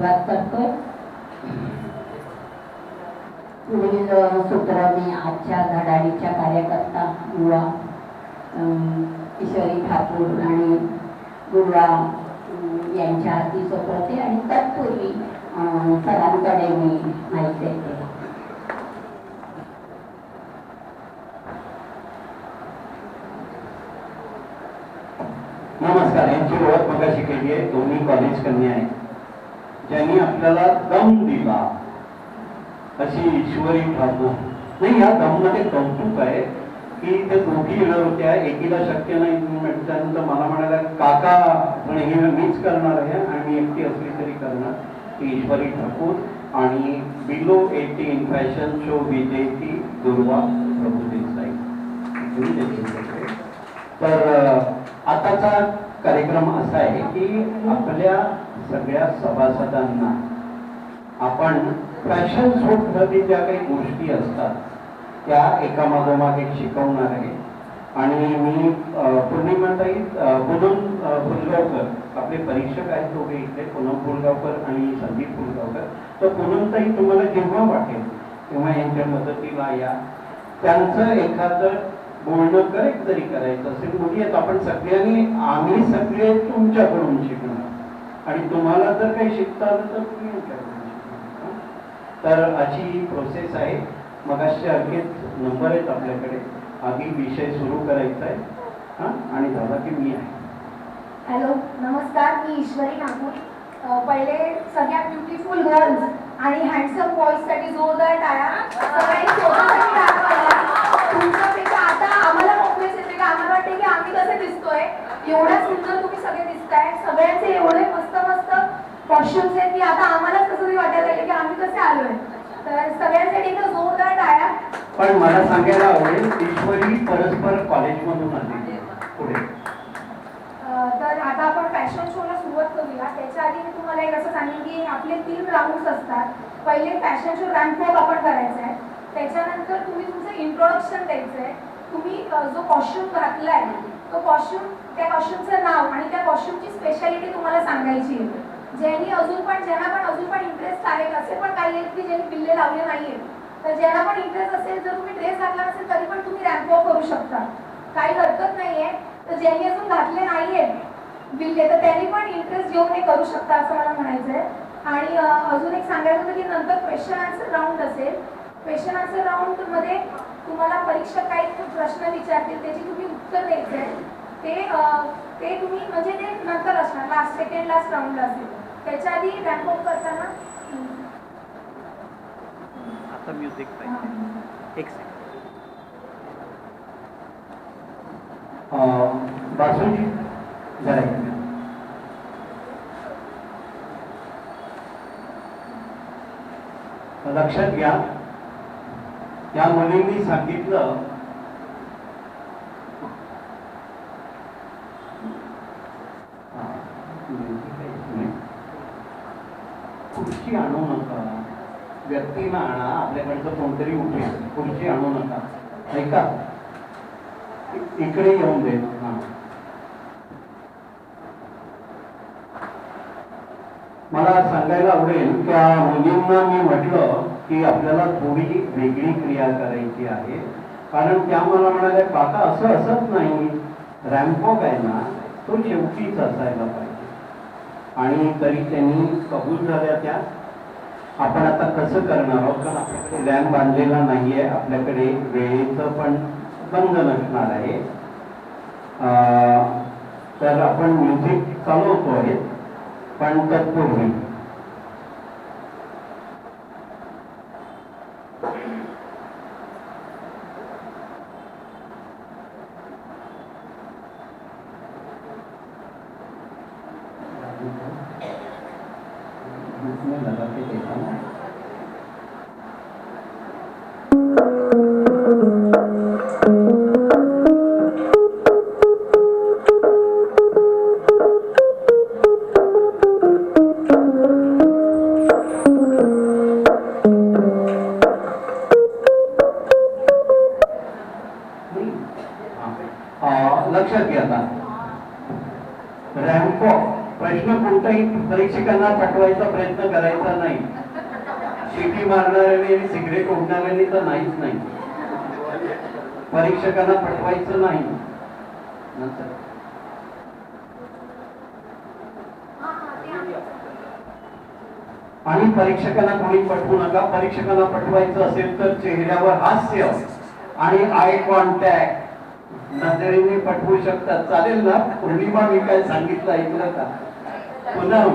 सुरुवात करतोय. पुढील सूत्र मी आजच्या धडाडीच्या कार्यकर्ता युवा किशोरी ठाकूर आणि गुरुवा यांच्या हाती सोपवते आणि तत्पूर्वी सरांकडे मी माहिती देते. नमस्कार. यांची ओळख मगाशी केली आहे. दोन्ही कॉलेज कन्या आहेत ज्यांनी आपल्याला दम दिला अशी ईश्वरी ठाकूर. नाही, या दम मध्ये कौतुक आहे की ते दोघी येणार होत्या. एकीला शक्य नाही त्यानंतर मला म्हणाला काका पण हे मीच करणार आहे आणि मी एकटी असली तरी करणार. ती ईश्वरी ठाकूर आणि बिलो 18 फॅशन शो विजेती दुर्वा प्रभुदेसाई. तर आताचा कार्यक्रम असा आहे की आपल्या सगळ्या सभासदांना आपण फॅशन शोमध्ये ज्या काही गोष्टी असतात त्या एकामागोमाग एक शिकवणार आहे. आणि मी पूर्णिमाताई पूनम फुलगावकर आपले परीक्षक आहेत दोघे इथे, पूनम फुलगावकर आणि संदीप फुलगावकर. तर पूनमताई तुम्हाला जेव्हा वाटेल तेव्हा यांच्या मदतीला या. त्यांचं एखादं बोलणं करेक्ट जरी करायचं असेल मुली आहेत आपण सगळ्यांनी, आम्ही सगळे तुमच्याकडून शिकणार आणि तुम्हाला जर काही शिकता आलं तर तुम्ही आमच्याकडून शिकणार. तर अशी प्रोसेस आहे. मगाशी अखेर नंबर आहेत आपल्याकडे. आधी विषय सुरू करायचा आहे आणि झाला की मी आहे. हॅलो, नमस्कार. मी ईश्वरी ठाकूर. पहिले सगळ्या ब्युटिफुल गर्ल्स आणि हँडसम बॉईज साठी जोरदार टाळ्या. सगळ्यांनी स्वतःसाठी दाखवायला. तुमच्यापेक्षा आता आम्हाला कॉन्फिडन्स येते का आम्हाला वाटते की आम्ही कसे दिसतोय. एवढ्या सुंदर तुम्ही सगळे दिसताय. सगळ्यांचे एवढे मस्त मस्त कॉस्ट्युम्स आहेत की आता आम्हालाच कसं तरी वाटायला लागले की आम्ही कसे आलोय. तर सगळ्यांसाठी एकदा जोरदार टाळ्या. पण मला सांगायला आवडेल ईश्वरी परस्पर कॉलेजमधून आली पुढे. तर आता आपण फॅशन शोला सुरुवात करूया. त्याच्या आधी मी तुम्हाला एक असं सांगेन की आपले 3 राऊंड्स असतात. पहिले फॅशन शो रॅम्प वॉक आपण करायचा आहे. त्याच्यानंतर तुम्ही तुमचं इंट्रोडक्शन द्यायचं आहे. तुम्ही जो कॉस्ट्युम घातलाय तो कॉस्ट्युम, त्या कॉस्ट्युमचं नाव आणि त्या कॉस्ट्युमची स्पेशालिटी तुम्हाला सांगायची आहे. ज्यांना पण अजून पण इंटरेस्ट आहे, असे पण काही आहेत की ज्यांनी पिल्ले लावले नाहीये. तर ज्यांना पण इंटरेस्ट असेल, जर तुम्ही ड्रेस घातला नसेल तरी पण तुम्ही रॅम्प वॉक करू शकता, काही हरकत नाहीये. तर ज्यांनी अजून घातले नाहीये बिल्ले तर त्यांनी पण इंटरेस्ट घेऊन हे करू शकता असं मला म्हणायचं आहे. आणि अजून एक सांगायचं होतं की नंतर क्वेश्चन आन्सर राऊंड असेल. क्वेश्चन आन्सर राऊंड मध्ये तुम्हाला परीक्षक काही प्रश्न विचारतील, त्याची तुम्ही उत्तर द्यायचं आहे. ते तुम्ही म्हणजे ते नंतर असणार, लास्ट सेकंड लास्ट राऊंडला असेल. त्याच्या आधी रॅम्प वॉक करताना आता म्युझिक पाहिजे. एक सेकंड. बासुंदी जरा लक्षात घ्या. या मुलींनी सांगितलं खुर्ची आणू नका, व्यक्तीला आणा. आपल्याकडचं कोणतरी उठेल, खुर्ची आणू नका. ऐका, इकडे येऊन दे. मला सांगायला आवडेल त्या मुलींना मी म्हटलं की आपल्याला थोडी वेगळी क्रिया करायची आहे. कारण त्या मला म्हणाल्या काका असं असत नाही, रॅम्पवॉक आहे ना तो शेवटीच असायला पाहिजे. आणि तरी त्यांनी कबूल झाल्या त्या. आपण आता कसं करणार आहोत, कारण आपल्याकडे रॅम्प बांधलेला नाहीये, आपल्याकडे वेळेचं पण बंद नसणार आहे. तर आपण म्युझिक चालवतो आहे, पण तत्पूर्वी लक्षात घ्या. आता रॅम्प वॉक प्रश्न कोणताही परीक्षेत परीक्षकांना पटवायचा प्रयत्न करायचा नाही. शिटी मारणाऱ्याने आणि सिगरेट ओढणाऱ्याने तर नाहीच नाही. परीक्षकांना पटवायचं नाही. नंतर आणि परीक्षकांना कोणी पटवू नका. परीक्षकांना पटवायचं असेल तर चेहऱ्यावर हास्य आणि आय कॉन्टॅक्ट नजरेने पटवू शकतात. चालेल ना? पूर्णिमा मी काय सांगितलं ऐकलं का? पुन्हा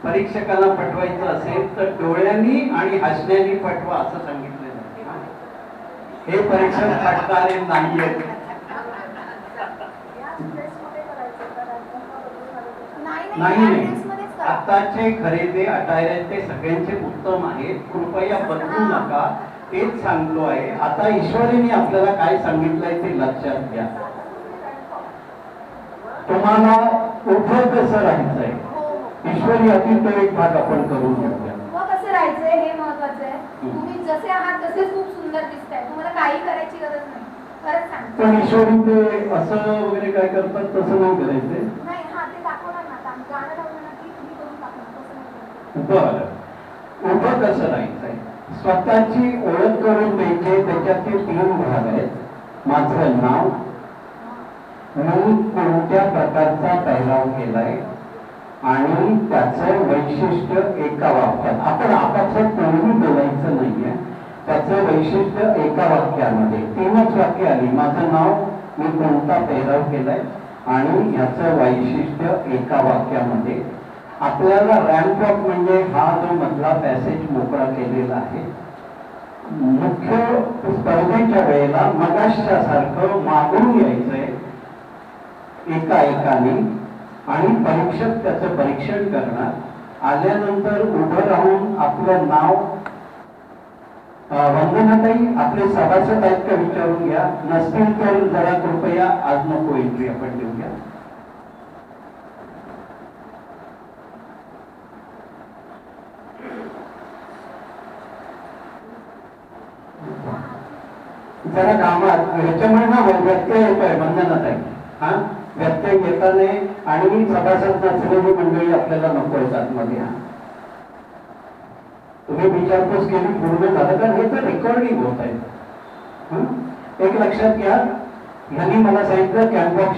परीक्षकांना पटवायचं असेल तर डोळ्यांनी आणि हसण्याने पटवा असं सांगितलेलं आहे. हे परीक्षक पटणारे नाहीयेत. नाही, आताचे खरे जे अटायर आहेत ते सगळ्यांचे उत्तम आहेत. कृपया बदलू नका. तेच सांगतो आहे. आता ईश्वरीने आपल्याला काय सांगितलंय ते लक्षात घ्या. तुम्हाला उभं कसं राहायचंय ईश्वरी अति तो एक भाग आपण करून घेऊया. कसं राहायचंय हे महत्वाचं आहे. तुम्ही जसे आहात तसेच खूप सुंदर दिसताय. तुम्हाला काही करायची गरज नाही. खरंच सांगते. पण ईश्वरी ते असं वगैरे काय करतात तसं नाही करायचंय. नाही, हा ते दाखवणार ना. गाणं लावलं ना की तुम्ही करून टाकणार. तसं नाही. बरं, उभं कसं राहायचंय? स्वतःची ओळख करून द्यायची. त्याच्यातले 3 भाग आहेत. माझं नाव, मी कोणत्या प्रकारचा पेहराव केलाय आणि त्याचं वैशिष्ट्य एका वाक्यात. आपण आपापसात कोणीही बोलायचं नाहीये. त्याचं वैशिष्ट्य एका वाक्यामध्ये 3च वाक्य आली. माझं नाव, मी कोणता पेहराव केलाय आणि याचं वैशिष्ट्य एका वाक्यामध्ये. आपल्याला रॅम्प वॉक म्हणजे हा जो मधला पॅसेज मोकळा केलेला आहे. मुख्य स्पर्धेच्या वेळेला मगाशच्या सारखं मागून यायचंय एका एकाने आणि परीक्षक त्याचं परीक्षण करणार. आल्यानंतर उभं राहून आपलं नाव, वंदनाताई आपले सभासद आहेत का विचारून घ्या. नसतील तर जरा कृपया आज नको एंट्री आपण देऊया. जरा कामात ह्याच्यामुळे ना व्यत्यय येतोय वंदनाताई. हा व्यत्यय येता नाही आणि सभासद नसलेली मंडळी आपल्याला नको येतात मध्ये. हा तुम्ही विचारपूस केली पूर्ण झालं कारण हे तर रेकॉर्डिंग होत आहे. एक लक्षात घ्या, ह्यांनी मला सांगितलं कॅटवॉक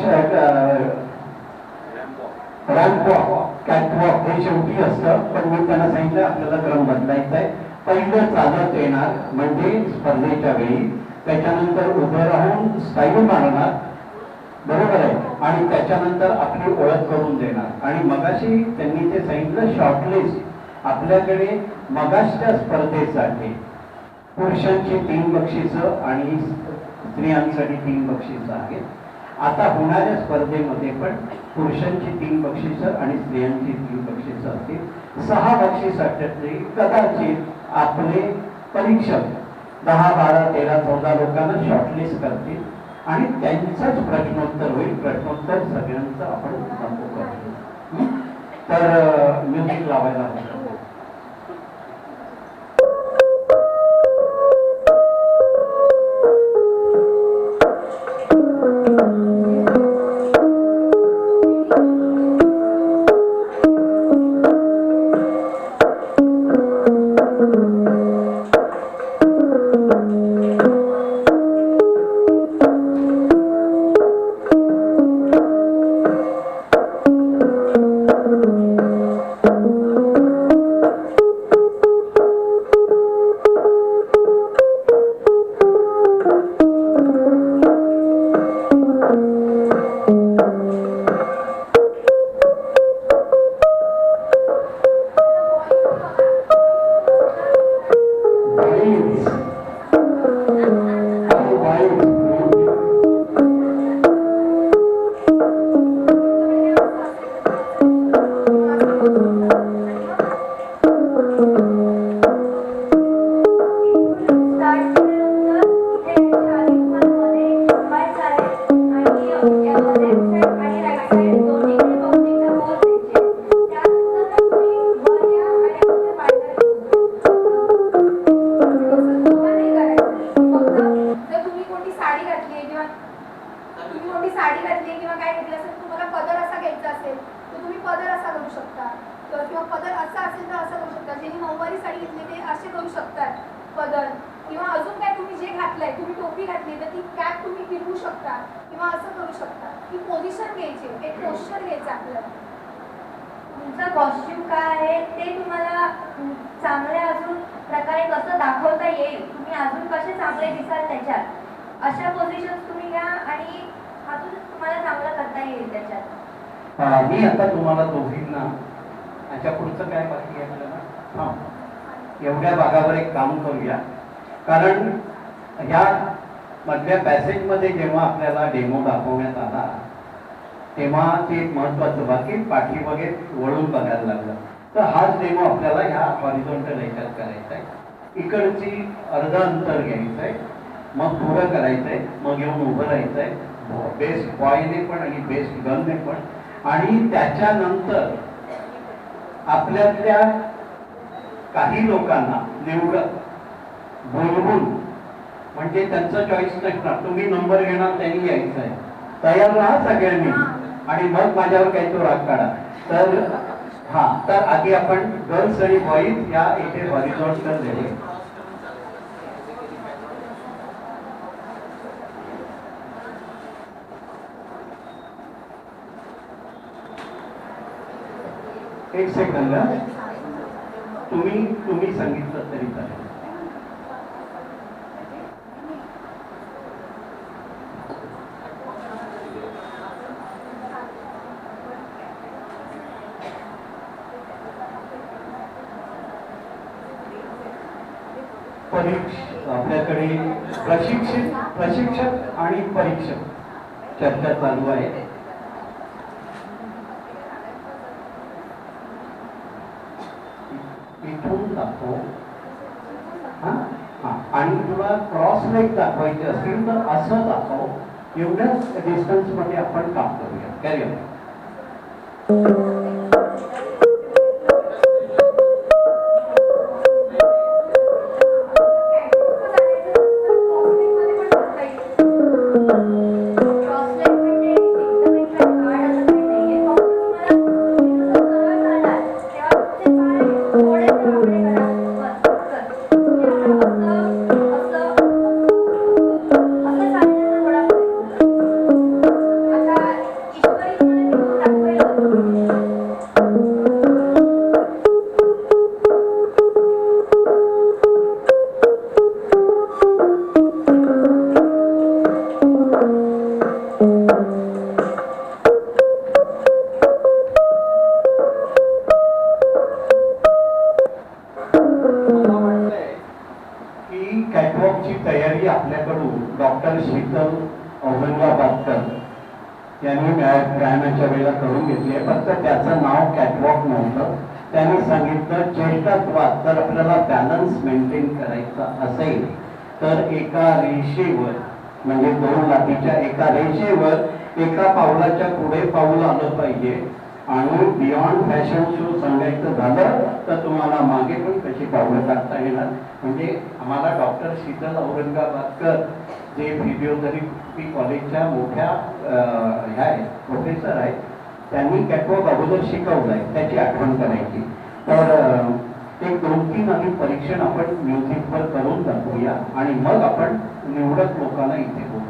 कॅटवॉक हे शेवटी असतं. पण मी त्यांना सांगितलं आपल्याला क्रम बदलायचा आहे. पहिलं चालत येणार म्हणजे स्पर्धेच्या वेळी, त्याच्यानंतर उभं राहून स्टाईल मारणार, बरोबर आहे, आणि त्याच्यानंतर आपली ओळख करून देणार. आणि मगाशी त्यांनी ते सांगितलं शॉर्टलिस्ट. आपल्याकडे मगाशच्या स्पर्धेसाठी पुरुषांची 3 बक्षिसं आणि स्त्रियांसाठी 3 बक्षिसं आहेत. आता होणाऱ्या स्पर्धेमध्ये पण पुरुषांची 3 बक्षिसं आणि स्त्रियांची 3 बक्षिसं असतील. 6 बक्षिसासाठी कदाचित आपले परीक्षक 10, 12, 13, 14 लोकांना शॉर्टलिस्ट करतील आणि त्यांचंच प्रश्नोत्तर होईल. प्रश्नोत्तर सगळ्यांचं आपण करू. तर म्युझिक लावायला हवं. किंवा पदर असा असेल तर असं करू शकतात. ज्यांनी नऊवारी साडी घेतली ते असे करू शकतात पदर, किंवा अजून काय तुम्ही जे घातलंय, तुम्ही टोपी घातली तर ती कॅप तुम्ही फिरवू शकता किंवा असं करू शकता. ती पोझिशन घ्यायची, एक पोस्चर घ्यायचं आपल्याला. तुमचं कॉस्ट्युम काय आहे ते तुम्हाला चांगल्या अजून प्रकारे कसं दाखवता येईल, तुम्ही अजून कसे चांगले दिसाल त्याच्यात, अशा पोझिशन तुम्ही घ्या आणि अजून तुम्हाला चांगलं करता येईल त्याच्यात. मी आता तुम्हाला दोघींना याच्या पुढचं काय बाकी आहे आपल्याला, एवढ्या भागावर एक काम करूया. कारण ह्या मधल्या पॅसेजमध्ये जेव्हा आपल्याला डेमो दाखवण्यात आला तेव्हा ते महत्वाचं बाकी पाठी वगैरे वळून बघायला लागलं. तर हाच डेमो आपल्याला ह्या हॉरिझॉन्टल ह्याच्यात करायचा आहे. इकडची अर्ध अंतर घ्यायचं आहे, मग पुढं करायचं आहे, मग येऊन उभं राहायचं आहे, बेस्ट बॉयने पण आणि बेस्ट गर्लने पण. आणि त्याच्यानंतर आपल्यातल्या काही लोकांना निवडत बोलवून, म्हणजे त्यांचं चॉईस नसणार, तुम्ही नंबर घेणार त्यांनी यायचं आहे, तयार राहा सगळ्यांनी, आणि मग माझ्यावर काही तो राग काढा. तर तर आधी आपण गर्ल्स आणि बॉईज या इथे हॉरिझॉन्टल दिले. एक सेकंद, तुम्ही सांगितलं तरी चालेल. आपल्याकडे प्रशिक्षक आणि परीक्षक चर्चा चालू आहे. इथून दाखव, आणि तुला क्रॉस लेग दाखवायचे असतील तर असं दाखव. एवढ्याच डिस्टन्स मध्ये आपण काम करूया. कॅरियर तयारी आपल्याकडून डॉक्टर शीतल औरंगाबादकर यांनी व्यायामाच्या वेळेला करून घेतली आहे. फक्त त्याचं नाव कॅटवॉक नव्हतं. त्यांनी सांगितलं चेष्टात्वात जर आपल्याला बॅलन्स मेंटेन करायचा असेल तर एका रेषेवर, म्हणजे 2 लाटीच्या एका रेषेवर एका पावलाच्या पुढे पाऊल आलं पाहिजे. आणि बियॉन्ड फॅशन शो सांगायचं झालं तर तुम्हाला मागे पण कशी पावलं टाकता येणार. म्हणजे आम्हाला डॉक्टर शीतल औरंगाबादकर जे फिजिओथेरपी कॉलेजच्या मोठ्या ह्या आहेत, प्रोफेसर आहेत, त्यांनी कॅटवॉक अगोदर शिकवलं आहे, त्याची आठवण करायची. तर एक 2-3 आधी परीक्षण आपण म्युझिकवर करून दाखवूया आणि मग आपण निवडक लोकांना इथे बोलू.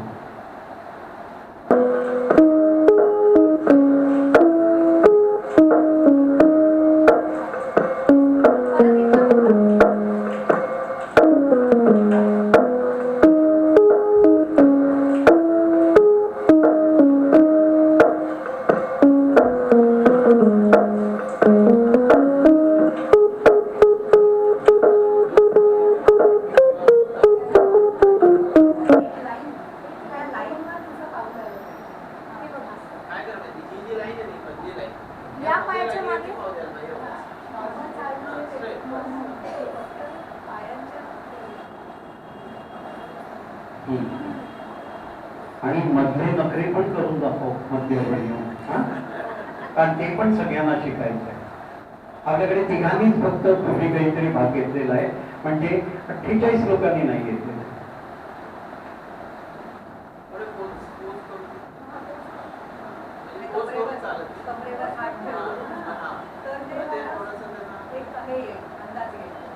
आणि मधले नखरे पण करून दाखव मध्यपर्यंत, कारण ते पण सगळ्यांना शिकायचं आहे. आपल्याकडे तिघांनीच फक्त तुम्ही काहीतरी भाग घेतलेला आहे, म्हणजे 48 लोकांनी नाही घेतलेला. हे अंदाज घ्यायचा.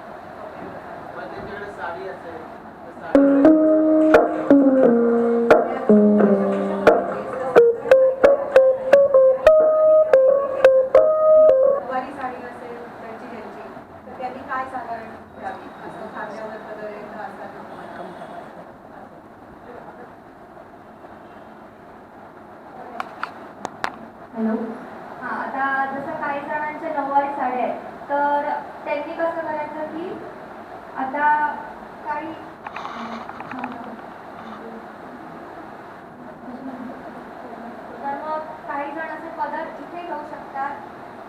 त्यांच्याकडे साडी असेल नऊवारी साडी असेल त्यांची ज्यांची, तर त्यांनी काय साधारण द्यावी असं खांद्यावर वगैरे असतात. हॅलो. हां, आता जसं काही जणांच्या नऊवारी साड्या आहेत, तर त्यांनी कसं करायचं की आता काही तर मग काही जण असे पदर इथे घेऊ शकतात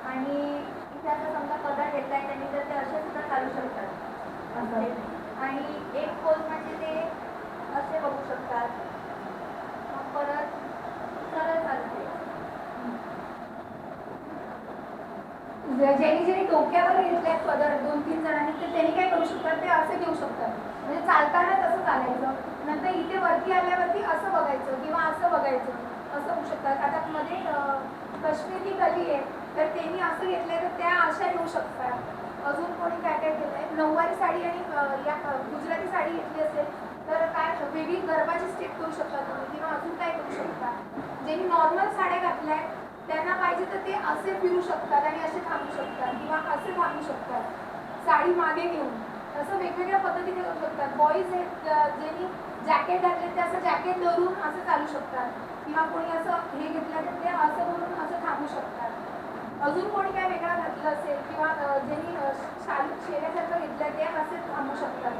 आणि इथे असं समजा पदर घेतलाय त्यांनी, तर ते असे सुद्धा चालू शकतात असं. आणि एक पोज म्हणजे ते असे बघू शकतात, मग परत सरळ चालते. ज्यांनी डोक्यावर घेतल्यात पदर 2-3 जणांनी, तर त्यांनी काय करू शकतात, ते असे घेऊ शकतात. म्हणजे चालताना तसं चालायचं, नंतर इथे वरती आल्यावरती असं बघायचं किंवा असं बघायचं, असं होऊ शकतात. आता मध्ये काश्मीरी गली आहे, तर त्यांनी असं घेतलंय तर त्या अशा येऊ शकतात. अजून कोणी काय काय केलंय, नऊवारी साडी आणि या गुजराती साडी घेतली असेल तर काय वेगळी गरबाची स्टेप करू शकता तुम्ही, किंवा अजून काय करू शकता. ज्यांनी नॉर्मल साड्या घातल्या त्यांना पाहिजे तर ते असे फिरू शकतात आणि असे थांबू शकतात किंवा असे थांबू शकतात, साडी मागे घेऊन. असं वेगवेगळ्या पद्धतीने करू शकतात. बॉईज आहेत ज्यांनी जॅकेट घातले ते असं जॅकेट धरून असं चालू शकतात, किंवा कोणी असं हे घेतलं तर ते असं धरून असं थांबू शकतात. अजून कोणी काय वेगळा घातलं असेल किंवा ज्यांनी शेऱ्यासारखं घेतलं ते असे थांबू शकतात.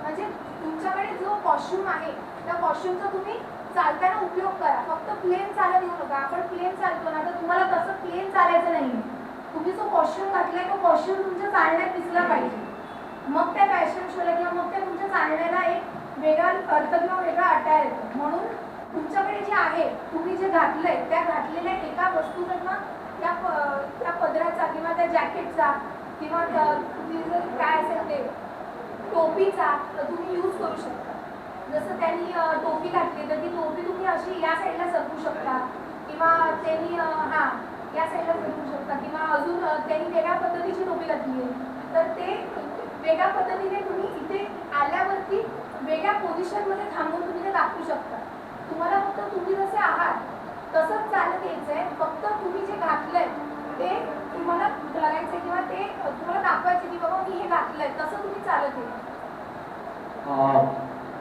म्हणजे तुमच्याकडे जो कॉस्ट्युम आहे त्या कॉस्ट्युमचा तुम्ही चालताना उपयोग करा. फक्त प्लेन चालत येऊ नका. आपण प्लेन चालतो ना, तर तुम्हाला तसं प्लेन चालायचं नाही. तुम्ही जो कॉस्ट्युम घातलाय तो कॉस्ट्युम तुमच्या चालण्यात दिसला पाहिजे. मग त्या फॅशन शोला किंवा मग त्या तुमच्या चालण्याला एक वेगळा अर्थ किंवा वेगळा अटायर येतो. म्हणून तुमच्याकडे जे आहे, तुम्ही जे घातलंय त्या घातलेल्या एका वस्तूकडनं त्या पदराचा किंवा त्या जॅकेटचा किंवा काय असेल ते टोपीचा तुम्ही यूज करू शकता. जसं त्यांनी टोपी घातली तर ती टोपी तुम्ही अशी या साईडला सरकू शकता, किंवा त्यांनी या साईडला सरकू शकता, किंवा अजून त्यांनी वेगळ्या पद्धतीची टोपी घातली आहे तर ते वेगळ्या पद्धतीने तुम्ही इथे आल्यावरती वेगळ्या पोझिशनमध्ये थांबून तुम्ही ते दाखवू शकता. तुम्हाला फक्त तुम्ही जसे आहात तसंच चालत यायचं आहे. फक्त तुम्ही जे घातलंय ते तुम्हाला करायचं किंवा ते तुम्हाला दाखवायचे की बाबा मी हे घातलंय, तसं तुम्ही चालत यायचं.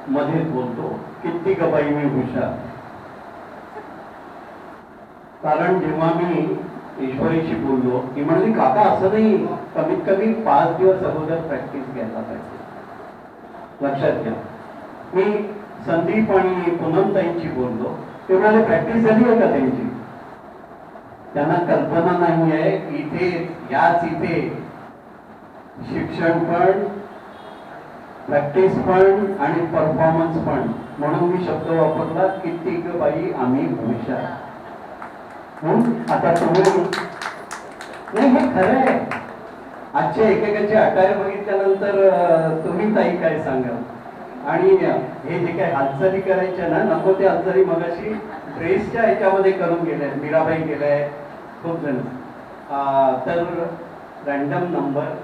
मध्येच बोलतो, किती गबाई मी हुशार. कारण जेव्हा मी ईश्वरीशी बोललो, ती म्हणली काका असं नाही, कमीत कमी 5 दिवस अगोदर प्रॅक्टिस घ्यायला पाहिजे. लक्षात घ्या. मी संदीप आणि पूनमताईंची बोललो, ते म्हणाले प्रॅक्टिस झाली आहे का त्यांची? त्यांना कल्पना नाही आहे. इथे याच इथे शिक्षण पण, प्रॅक्टिस पण आणि परफॉर्मन्स पण, म्हणून मी शब्द वापरला कित्येक बाई आम्ही हुशार. आता तुम्ही नाही, हे खरं आहे. आजच्या एकेकाचे अटायर बघितल्यानंतर तुम्ही ताई काय सांगाल? आणि हे जे काही हालचाली करायच्या ना, नको ते हालचाली मगाशी ड्रेसच्या ह्याच्यामध्ये करून गेल्या, मीराबाई गेलाय, खूप जण. तर रँडम नंबर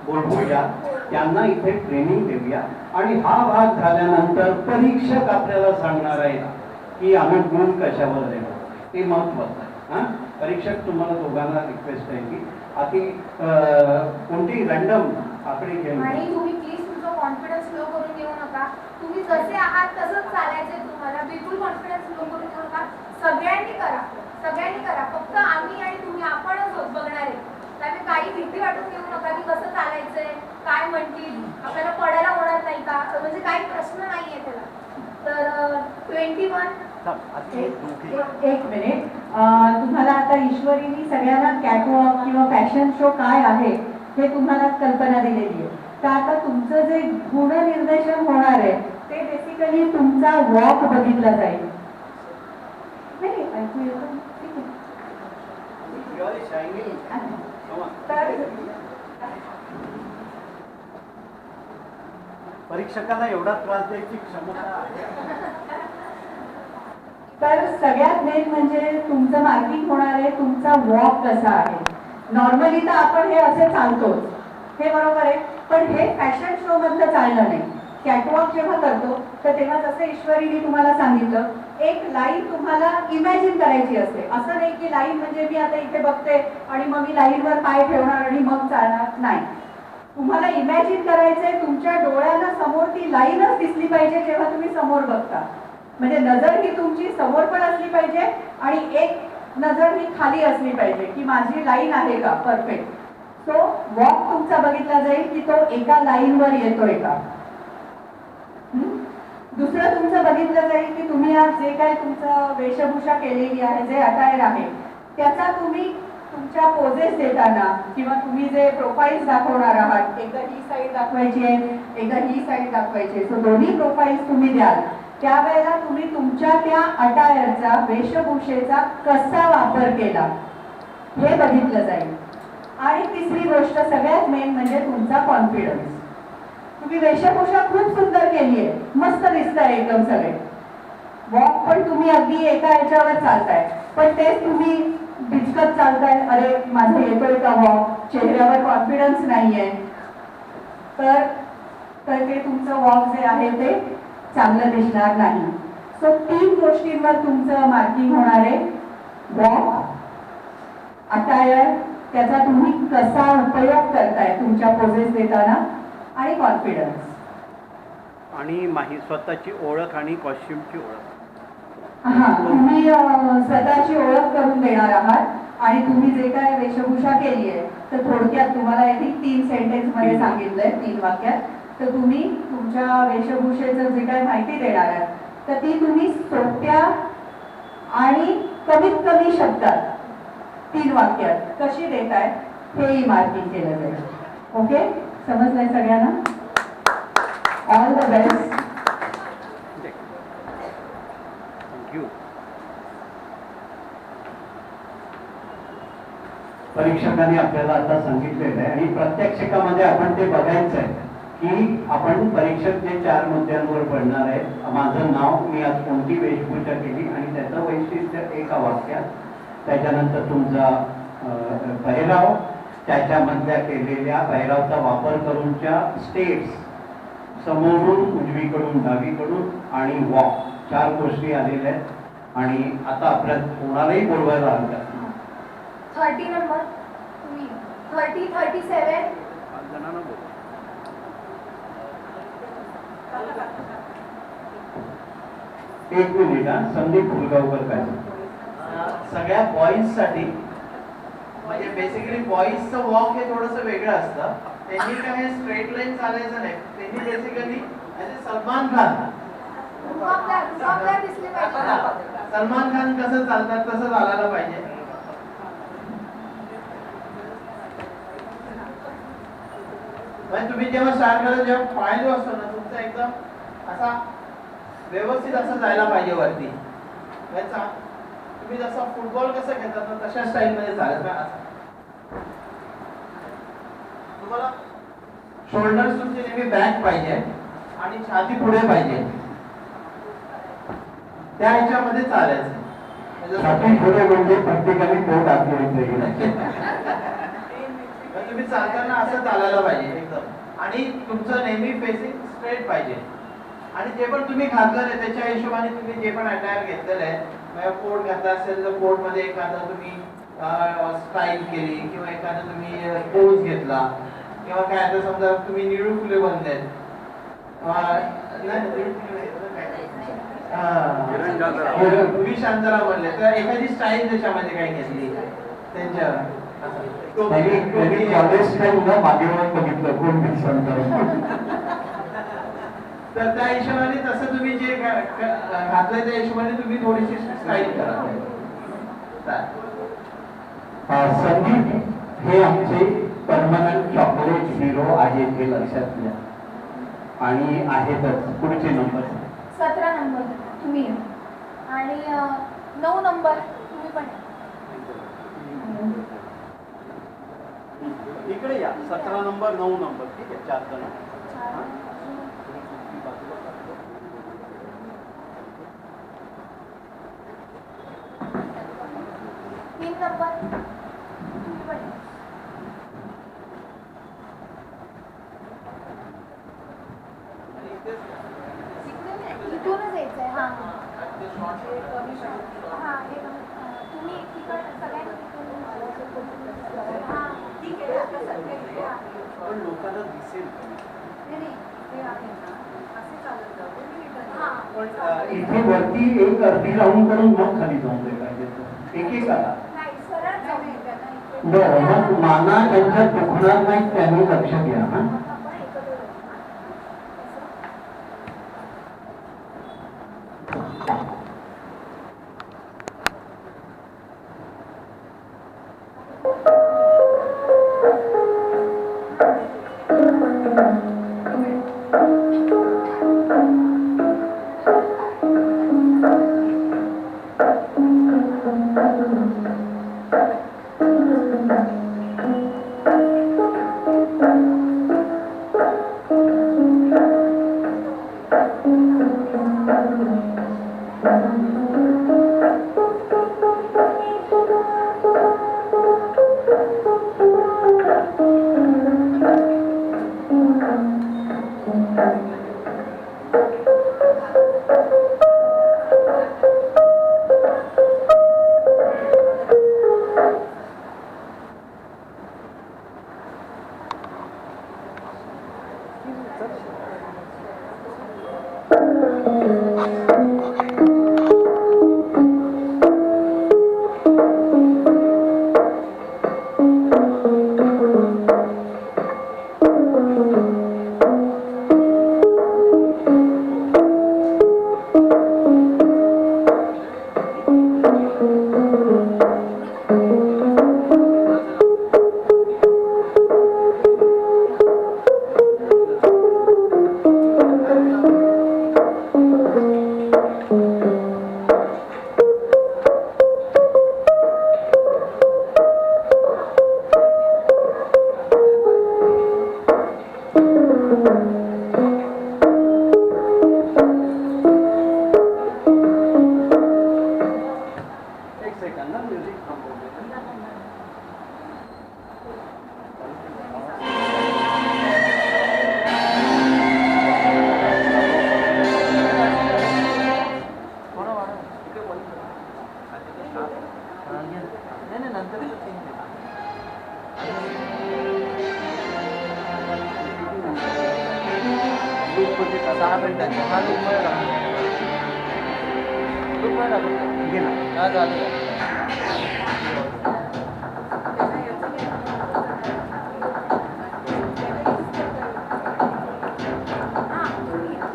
बोलवूया, त्यांना इथे ट्रेनिंग देऊया, आणि हा भाग झाल्यानंतर परीक्षक आपल्याला सांगणार आहे की आम्ही गुण कशावर देणार, ते महत्वाचं आहे. परीक्षक तुम्हाला दोघांना रिक्वेस्ट आहे की आधी कोणती रँडम आकडे घेऊन, आणि तुम्ही प्लीज तुमचा कॉन्फिडन्स लो करून घेऊ नका. तुम्ही जसे आहात तसंच चालायचंय तुम्हाला. बिलकुल कॉन्फिडन्स लो करून घेऊ नका. सगळ्यांनी करा, सगळ्यांनी करा. फक्त आम्ही आणि तुम्ही आपणच बघणार आहे. त्यामुळे काही भीती वाटून घेऊ नका की कसं चालायचंय, काय म्हणतील, आपल्याला पडायला होणार नाही का, म्हणजे काही प्रश्न नाहीये त्याला. तर 21 एक मिनिट. तुम्हाला आता ईश्वरीनी सगळ्यांना कॅटवॉक किंवा फॅशन शो काय आहे हे तुम्हाला कल्पना दिलेली आहे. तर आता तुमचं जे गुणनिर्देशन होणार आहे ते बेसिकली तुमचा वॉक बघितला जाईल. नाही ऐकू येतं? ठीक आहे. तर परीक्षकांना एवढा त्रास द्यायची क्षमता आहे. तर सगळ्यात मेन म्हणजे तुमचं मार्किंग होणार आहे तुमचा वॉक कसा आहे. नॉर्मली तर आपण हे असे चालतोच, हे बरोबर आहे, पण हे फॅशन शो मधलं चाललं नाही. कॅटवॉक जेव्हा करतो तर तेव्हा जसं ईश्वरीने तुम्हाला सांगितलं, एक लाईन तुम्हाला इमॅजिन करायची असते. असं नाही की लाईन म्हणजे मी आता इथे बघते आणि मग मी लाईनवर पाय ठेवणार आणि मग चालणार नाही. तुम्हाला इमॅजिन करायचंय, तुमच्या डोळ्यांना समोर ती लाईनच दिसली पाहिजे जेव्हा तुम्ही समोर बघता. म्हणजे नजर ही तुमची समोर पण असली पाहिजे आणि एक नजर ही खाली असली पाहिजे की माझी लाईन आहे का परफेक्ट. सो वॉक तुमचा बघितला जाईल की तो एका लाईनवर येतोय का. दुसरं तुमचं बघितलं जाईल की तुम्ही आज जे काय तुमचं वेशभूषा केलेली आहे, जे अटायर आहे, त्याचा तुम्ही तुमच्या पोजेस देताना किंवा तुम्ही जे प्रोफाईल्स दाखवणार आहात, एकदा ही साईड दाखवायची आहे, एकदा ही साईड दाखवायची आहे, सो दोन्ही प्रोफाईल्स तुम्ही द्याल त्यावेळेला तुम्ही तुमच्या त्या अटायरचा, वेशभूषेचा कसा वापर केला हे बघितलं जाईल. आणि तिसरी गोष्ट सगळ्यात मेन म्हणजे तुमचा कॉन्फिडन्स. तुम्ही वेशभूषा खूप सुंदर केली आहे, मस्त दिसताय एकदम सगळे. वॉक पण तुम्ही अगदी एका ह्याच्यावर चालताय, पण तेच तुम्ही बिचकत चालताय, अरे माझं येतोय का वॉक, चेहऱ्यावर कॉन्फिडन्स नाहीये, तर ते तुमचं वॉक जे आहे ते चांगलं दिसणार नाही. सो 3 गोष्टींवर तुमचं मार्किंग होणार आहे. वॉक, अटायर, त्याचा तुम्ही कसा उपयोग करताय तुमच्या पोजेस देताना, आणि कॉन्फिडन्स. आणि माही स्वतःची ओळख आणि कॉस्ट्युमची ओळख. हा, तुम्ही स्वतःची ओळख करून देणार आहात आणि तुम्ही जे काय वेशभूषा केली आहे तर थोडक्यात तुम्हाला आय थिंक 3 सेंटेन्स मध्ये सांगितलंय, 3 वाक्यात. तर तुम्ही तुमच्या वेशभूषेचं जे काय माहिती देणार आहात तर ती तुम्ही सोप्या आणि कमीत कमी शब्दात 3 वाक्यात कशी देताय हेही मार्किंग केलं जाईल. ओके, समजलंय सगळ्यांना? All the best. थँक्यू. परीक्षकांनी आपल्याला आता सांगितलेलं आहे आणि प्रात्यक्षिकामध्ये आपण ते बघायचं आहे की आपण परीक्षक जे 4 मुद्द्यांवर पडणार आहे, माझं नाव, मी आज कोणती वेशभूषा केली आणि त्याचं वैशिष्ट्य एका वाक्यात, त्याच्यानंतर तुमचा पहिराव, त्याच्यामधल्या केलेल्या पहिरावचा वापर करूनच्या स्टेप्स, समोरून, उजवीकडून, डावीकडून आणि वॉक, 4 गोष्टी आलेल्या आहेत. आणि आता आपल्या कोणालाही बोलवायला हरकत नाही. 30 नंबर तुम्ही 30, 37. 5 जणांना बोल. एक मिनिट हा, संदीप फुलगावकर काय सगळ्या बॉईज साठी म्हणजे बेसिकली बॉईजचं वॉक हे थोडंसं वेगळं असतं. त्यांनी काय स्ट्रेट लाईन चालायचं नाही, त्यांनी बेसिकली सलमान खान दिसले पाहिजे. सलमान खान कसं चालतात तसं चालायला पाहिजे. म्हणजे तुम्ही जेव्हा स्टार्ट करा, जेव्हा पाय जो असतो ना तुमचा एकदम असा व्यवस्थित असं जायला पाहिजे वरती. तुम्ही जसं फुटबॉल कसं खेळतात ना तशा स्टाईल मध्ये चालत नाही. तुम्हाला शोल्डर्स तुमचे नेहमी बॅक पाहिजे आणि छाती पुढे पाहिजे, त्या ह्याच्यामध्ये चालायचं. छाती पुढे म्हणजे प्रत्येकाने पोट आतमध्ये तुम्ही चालताना असं चालायला पाहिजे एकदम, आणि तुमचं नेहमी फेसिंग स्ट्रेट पाहिजे. आणि जे पण तुम्ही घातलेलं आहे त्याच्या हिशोबाने तुम्ही जे पण अटायर घेतलेलं आहे, कोट घातला असेल तर कोट मध्ये एखादा तुम्ही स्टाईल केली किंवा एखादा तुम्ही पोज घेतला किंवा काय आता समजा तुम्ही निळू फुले बनलेत, तुम्ही शांतरा बनले तर एखादी स्टाईल त्याच्यामध्ये काय घेतली त्यांच्या मागे बघितलं कोण तर त्या हिशोबाने तसं तुम्ही जे घातलंय त्या हिशोबाने तुम्ही थोडीशी स्टाईल करा. संदीप हे आमचे परमनंट चॉकलेट हिरो आहेत हे लक्षात घ्या. आणि आहेतच. पुढचे नंबर 17 नंबर तुम्ही आणि 9 नंबर तुम्ही पण. इकडे या. 17 नंबर, 9 नंबर. ठीक आहे, 4 जण. 3 नंबर तुम्ही पण. सध्या इथे आहे. पण लोकांना दिसेल नाही, ते आहे ना, असे चालत जाऊ दे, मी return हा. येईन. पण इथे वरती एक अर्धी राऊंड करून मग खाली जाऊन दे पाहिजे एकेकाला. नाही सरळ नाही, जाऊ नाही, त्यांना इथे बरं, मग माना त्यांच्या दुखणार नाही त्यांनी लक्ष घ्या ना. आपण एकत्र जाऊ.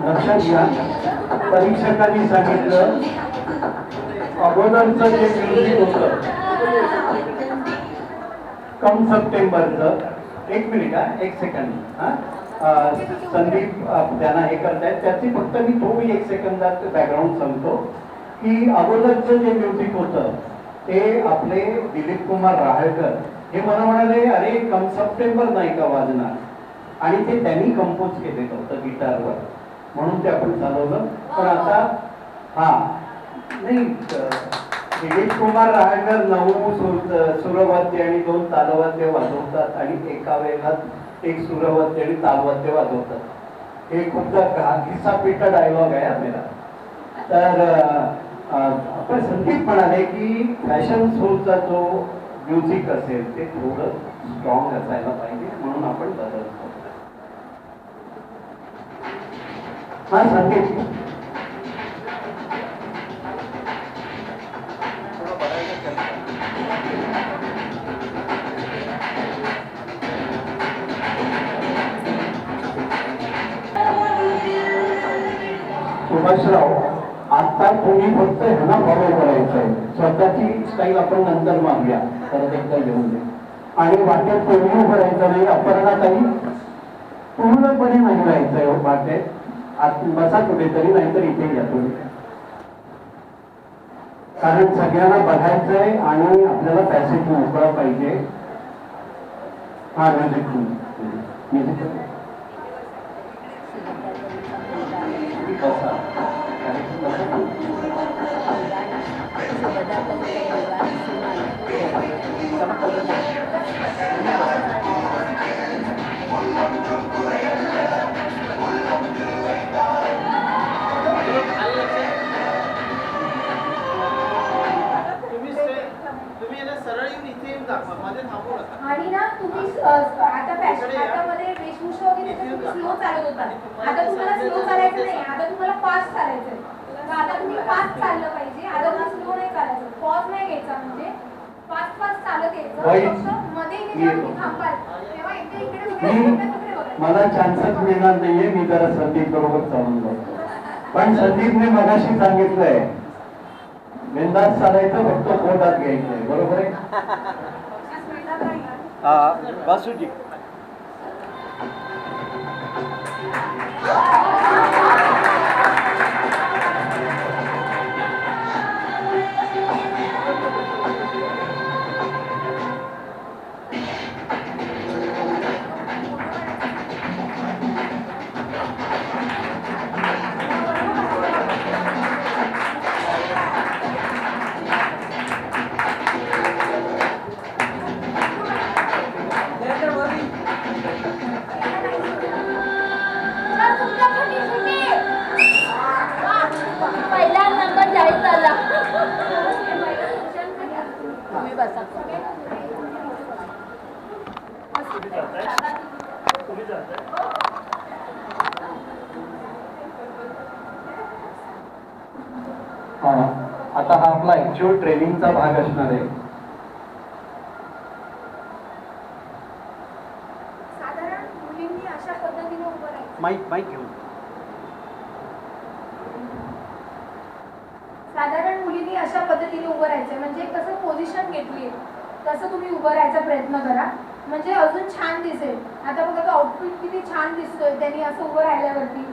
लक्षात घ्या, परीक्षकांनी सांगितलं अगोदरचं जे म्युझिक होतं कम सप्टेंबरचं, एक मिनिट हा, एक सेकंड हा, संदीप त्यांना हे करतायत त्याची फक्त मी थोडी एक सेकंदात बॅकग्राऊंड सांगतो की अगोदरचं जे म्युझिक होतं ते आपले दिलीप कुमार राहळकर हे मला म्हणाले अरे कम सप्टेंबर नाही का वाजणार, आणि ते त्यांनी कंपोज केलेलं होतं गिटारवर, म्हणून ते आपण चालवलं. पण आता हा नाही, दिलीप कुमार राहळकर 9 सुरवाद्य आणि 2 तालवाद्य वाजवतात आणि एका वेळात एक सुरवाद्य आणि तालवाद्य वाजवतात. हे खूप घिसा पिटा डायलॉग आहे आपल्याला. तर आपण संदीप म्हणाले की फॅशन शोचा जो म्युझिक असेल ते थोडं स्ट्रॉंग असायला पाहिजे, म्हणून आपण बदलतो. हा संदीप, सुभाषराव आता तुम्ही फक्त ह्यांना फॉलो करायचंय, स्वतःची स्टाईल आपण नंतर मागूया, परत एकदा घेऊन दे. आणि वाटेत कोणी भरायचं नाही, अपर्णाताई पूर्णपणे नाही राहायचंय वाटेत, बसा कुठेतरी, नाहीतर इथे घ्या तुम्ही, कारण सगळ्यांना बघायचंय आणि आपल्याला पॅसेज मोकळा पाहिजे. हा म्युझिक म्युझिक बसा. तुम्ही सरळ येऊन इथे येऊन दाखवा, मध्ये थांबू नका. आणि ना तुम्ही आता फॅशन आता मध्ये वेशभूषा वगैरे तर तुम्ही स्लो चालत होता. आता तुम्हाला स्लो चालायचं नाही, आता तुम्हाला फास्ट चालायचं. तर आता तुम्ही फास्ट चाललं पाहिजे, आता तुम्ही स्लो नाही चालायचं. पॉज नाही घ्यायचा, म्हणजे फास्ट फास्ट चालत यायचं. फक्त मध्ये जेव्हा तुम्ही थांबाल तेव्हा इकडे इकडे तिकडे बघायचं. मला चान्सच मिळणार नाहीये, मी जरा संदीप बरोबर चालून जातो. पण संदीपने मगाशी सांगितलंय बिनधास्त चालायचं, फक्त पोटात घ्यायचंय. बरोबर आहे? वासुजी पहिला नंबर जाहीर झाला. तुम्ही बसा. आता हा आपला ऍक्च्युअल ट्रेनिंगचा भाग असणार आहे. साधारण मुलींनी अशा पद्धतीने उभं राहायचं. माईक घेऊन साधारण मुलींनी अशा पद्धतीने उभं राहायचं, म्हणजे कसं पोझिशन घेतली तसं तुम्ही उभं राहायचा प्रयत्न करा, म्हणजे अजून छान दिसेल. आता बघा तो आउटफिट किती छान दिसतोय त्यांनी असं उभं राहिल्यावरती,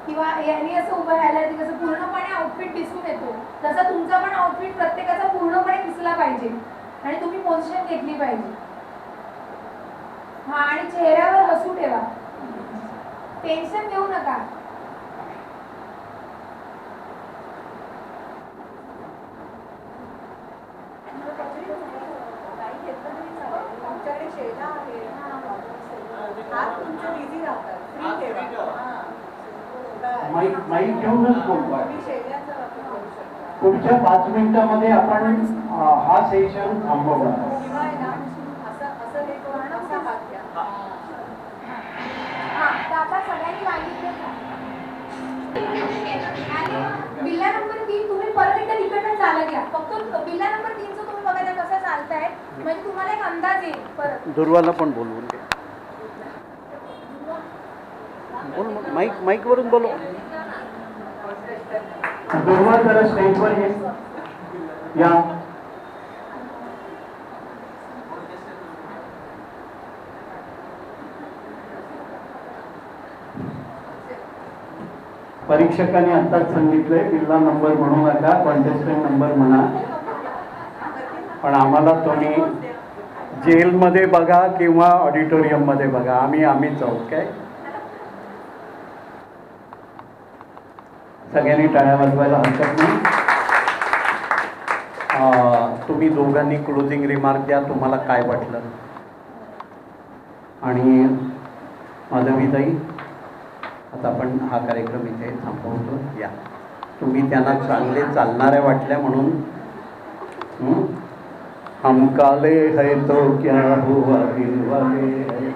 किंवा यांनी असं उभं राहिल्यावरती कसं पूर्णपणे आउटफिट दिसून येतो. तसं तुमचा पण आउटफिट प्रत्येकाचा पूर्णपणे दिसला पाहिजे आणि तुम्ही पोझिशन घेतली पाहिजे. हा, आणि चेहऱ्यावर हसू ठेवा, टेन्शन घेऊ नका. तुमच्याकडे शेला आहे, हात तुमचे बिझी राहतात, फ्री ठेवा. माईक घेऊनच बोलतोय. तुम्ही शेल्याचा वापर करू शकता. पुढच्या 5 मिनिटांमध्ये आपण हा सेशन थांबवणार. किंवा आहे ना, असं हे करून असा हात घ्या. हा, तर आता सगळ्यांनी मागितलं का? आणि बिल्ला नंबर 3 तुम्ही परत एकदा तिकडनं चालत घ्या. फक्त बिल्ला नंबर 3चं तुम्ही बघा कसं चालताय, म्हणजे तुम्हाला एक अंदाज येईल. परत दुर्वाला पण बोलवून घ्या. बोल माईक वरून बोलो. दुर्वा जरा स्टेजवर ये. या. परीक्षकांनी आताच सांगितलंय बिल्ला नंबर म्हणू नका, कॉन्टेस्टंट नंबर म्हणा. पण आम्हाला तुम्ही जेलमध्ये बघा किंवा ऑडिटोरियममध्ये बघा, आम्हीच आहोत. काय सगळ्यांनी टाळ्या वाजवायला हरकत नाही. तुम्ही दोघांनी क्लोजिंग रिमार्क द्या, तुम्हाला काय वाटलं. आणि माधवीताई, आता आपण हा कार्यक्रम इथे थांबवतो. या, तुम्ही त्यांना चांगले चालणाऱ्या वाटल्या म्हणून हम काले है तो क्या हुआ दिल वाले है.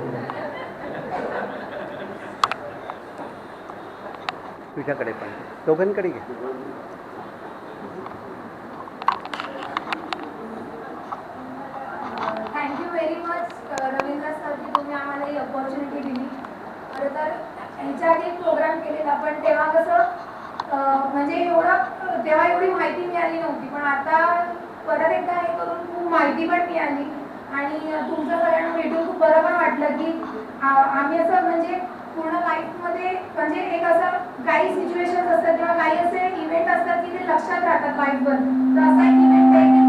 तुझ्याकडे पण दोघांकडे घ्या. Thank you very much Ravindra sir की तुम्ही आम्हाला ही अपॉर्च्युनिटी दिली. खरं तर ह्याच्या आधी एक प्रोग्राम केलेला, पण तेव्हा कसं म्हणजे तेव्हा एवढी माहिती मिळाली नव्हती. पण आता परत एकदा हे करून खूप माहिती पण मिळाली आणि तुमचं सगळ्यांना भेटून खूप बरं पण वाटलं की आम्ही असं म्हणजे पूर्ण लाईफमध्ये म्हणजे एक असं काही सिच्युएशन असतात किंवा काही असे इव्हेंट असतात की ते लक्षात राहतात लाईफवर. तर असा एक इव्हेंट आहे की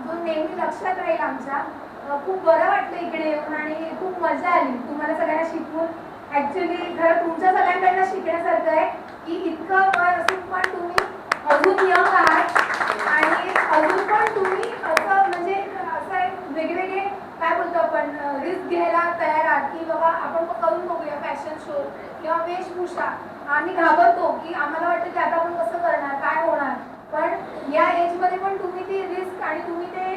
जो नेहमी लक्षात राहील आमच्या. खूप बरं वाटलं इकडे येऊन आणि खूप मजा आली तुम्हाला सगळ्यांना शिकवून. ॲक्च्युली खरं तुमच्या सगळ्यांकडनं शिकण्यासारखं आहे की इतकं वय असून पण तुम्ही अजून यंग आहात आणि अजून पण तुम्ही असं म्हणजे असं एक वेगवेगळे काय बोलतो आपण रिस्क घ्यायला तयार आहात की बाबा आपण करून बघूया फॅशन शो किंवा वेशभूषा. आम्ही घाबरतो की आम्हाला वाटतं की आता आपण कसं करणार, काय होणार, पण या एजमध्ये पण तुम्ही ती रिस्क आणि तुम्ही ते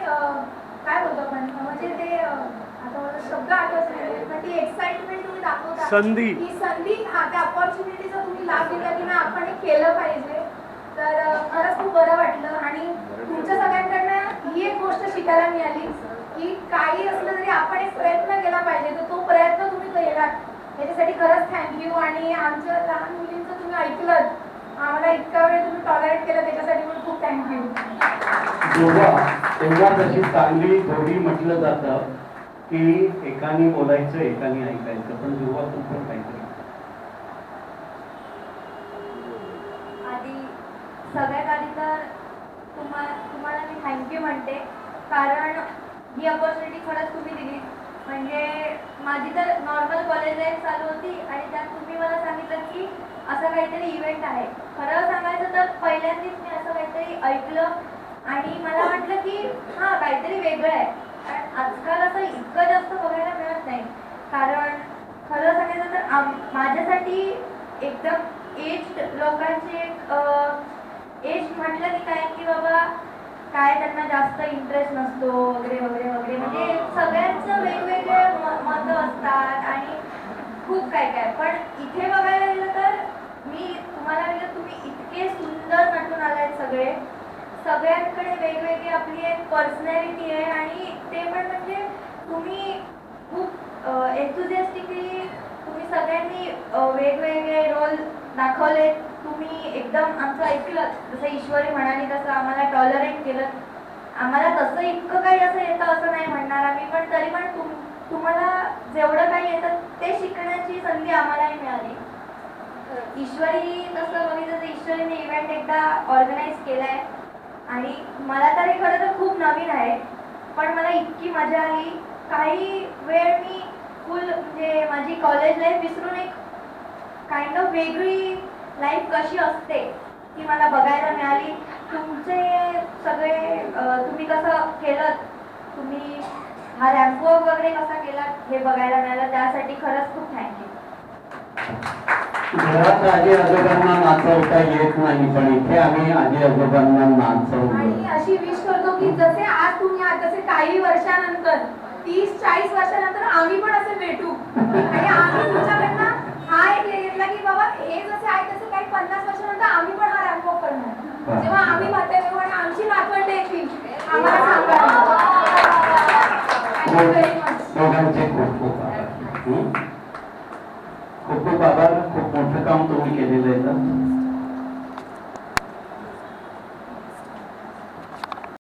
काय बोलतो आपण म्हणजे ते आता मला शब्द आठवत नाही पण ती एक्साइटमेंट तुम्ही दाखवता संधी. ही संधी त्या अपॉर्च्युनिटीचा तुम्ही लाभ दिला की ना आपण हे केलं पाहिजे. तर खरंच खूप बरं वाटलं आणि तुमच्या सगळ्यांकडनं ही एक गोष्ट शिकायला मिळाली की काही असलं तरी आपण एक प्रयत्न केला पाहिजे. तर तो प्रयत्न तुम्ही केलात याच्यासाठी खरंच थँक्यू. आणि आमच्या लहान मुलींचं तुम्ही ऐकलं आम्हाला इतका वेळ तुम्ही टॉलरेट केलं त्याच्यासाठी पण खूप थँक्यू. तेव्हा तशी चांगली जोडी म्हटलं जातं की एकाने बोलायचं एकाने ऐकायचं. पण जेव्हा तुमचं काहीतरी आधी सगळ्यात आधी तर तुम्हाला मी थँक्यू म्हणते कारण ही अपॉर्च्युनिटी खरंच तुम्ही दिली. म्हणजे माझी तर नॉर्मल कॉलेज लाईफ चालू होती आणि त्यात तुम्ही मला सांगितलं की असं काहीतरी इव्हेंट आहे. खरं सांगायचं तर पहिल्यांदाच मी असं काहीतरी ऐकलं आणि मला वाटलं की हां काहीतरी वेगळं आहे. कारण आजकाल असं इतकं जास्त बघायला मिळत नाही. कारण खरं सांगायचं तर माझ्यासाठी एकदम एज लोकांची एज म्हटलं की काय की बाबा काय त्यांना जास्त इंटरेस्ट नसतो वगैरे वगैरे वगैरे म्हणजे सगळ्यांचं वेगवेगळे मतं असतात आणि खूप काय काय. पण इथे बघायला गेलं तर मी तुम्हाला म्हणजे तुम्ही इतके सुंदर नटून आलाय सगळे. सगळ्यांकडे वेगवेगळी आपली एक पर्सनॅलिटी आहे आणि ते पण म्हणजे तुम्ही खूप एन्थुझियास्टिकली तुम्ही सगळ्यांनी वेगवेगळे रोल दाखवले. तुम्ही एकदम आमचं ऐकलं जसं ईश्वरी म्हणाली तसं आम्हाला टॉलरेट केलं. आम्हाला तसं इतकं काही असं येतं असं नाही म्हणणार आम्ही पण तरी पण तुम्हाला जेवढं काही येतं ते शिकण्याची संधी आम्हालाही मिळाली. ईश्वरी तसं बघितलं तर ईश्वरीने इव्हेंट एकदा ऑर्गनाईज केलाय आणि मला तर हे खरं तर खूप नवीन आहे पण मला इतकी मजा आली. काही वेळ मी फुल म्हणजे माझी कॉलेज लाईफ विसरून एक काइंड ऑफ वेगळी लाईफ कशी असते ती मला बघायला मिळाली. तुमचे सगळे तुम्ही कसं केलं तुम्ही हा रॅम्प वॉक वगैरे कसा केलात हे बघायला मिळालं त्यासाठी खरंच खूप थँक्यू. घरात आजी आजोबांना नाचवता येत नाही पण इथे आम्ही आजी आजोबांना नाचवलं. आणि अशी विश करतो की जसे आज तुम्ही आहात तसे काही वर्षानंतर 30-40 वर्षानंतर आम्ही पण असे भेटू आणि आम्ही तुमच्याकडनं हा एक घेतला की बाबा हे जसे आहे तसे काही 50 वर्षानंतर आम्ही पण हा रॅम्प वॉक करणार. जेव्हा आम्ही म्हातारे होऊ आणि आमची नातवंडे येतील आम्हाला सांगा. Thank you very much. दोघांचे खूप खूप आभार. खूप खूप आभार. खूप मोठं काम तुम्ही केलेलं आहे.